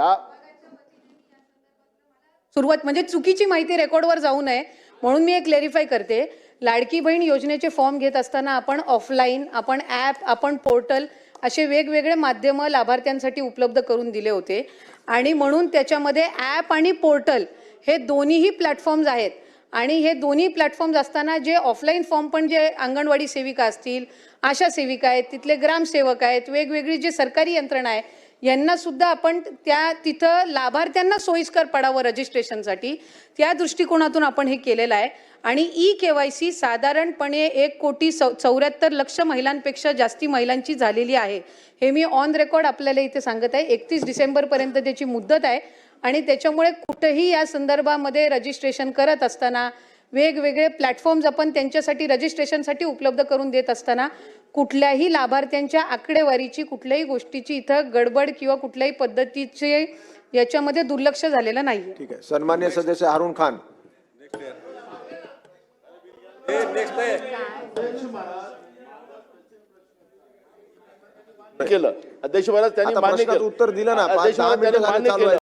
त्या सुरुवात म्हणजे चुकीची माहिती रेकॉर्डवर जाऊ नये म्हणून मी एक क्लॅरिफाय करते. लाडकी बहीण योजनेचे फॉर्म घेत असताना आपण ऑफलाईन, आपण ॲप, आपण पोर्टल असे वेगवेगळे माध्यम लाभार्थ्यांसाठी उपलब्ध करून दिले होते आणि म्हणून त्याच्यामध्ये ॲप आणि पोर्टल हे दोन्हीही प्लॅटफॉर्म्स आहेत आणि हे दोन्ही प्लॅटफॉर्म्स असताना जे ऑफलाईन फॉर्म पण जे अंगणवाडी सेविका असतील, आशा सेविका आहेत, तिथले ग्रामसेवक आहेत, वेगवेगळी जे सरकारी यंत्रणा आहे यांना सुद्धा आपण तिथं लाभार्थ्यांना सोयीस्कर पडावं रजिस्ट्रेशनसाठी त्या दृष्टिकोनातून आपण हे केलेलं आहे. आणि KYC साधारणपणे 1,74,00,000 महिलांपेक्षा जास्ती महिलांची झालेली आहे. हे मी ऑन रेकॉर्ड आपल्याला इथे सांगत आहे. 31 डिसेंबरपर्यंत त्याची मुदत आहे आणि त्याच्यामुळे कुठेही या संदर्भामध्ये रजिस्ट्रेशन करत असताना वेगवेगळे प्लॅटफॉर्म्स आपण त्यांच्यासाठी रजिस्ट्रेशनसाठी उपलब्ध करून देत असताना कुठल्याही लाभार्थ्यांच्या आकडेवारीची कुठल्याही गोष्टीची इथं गडबड किंवा कुठल्याही पद्धतीचे याच्यामध्ये दुर्लक्ष झालेलं नाही. ठीक आहे. सन्मान्य सदस्य हारून खान. केलं अध्यक्ष महाराज त्यांनी मान्य केलं. उत्तर दिलं ना. अध्यक्ष महाराज त्यांनी मान्य केलं.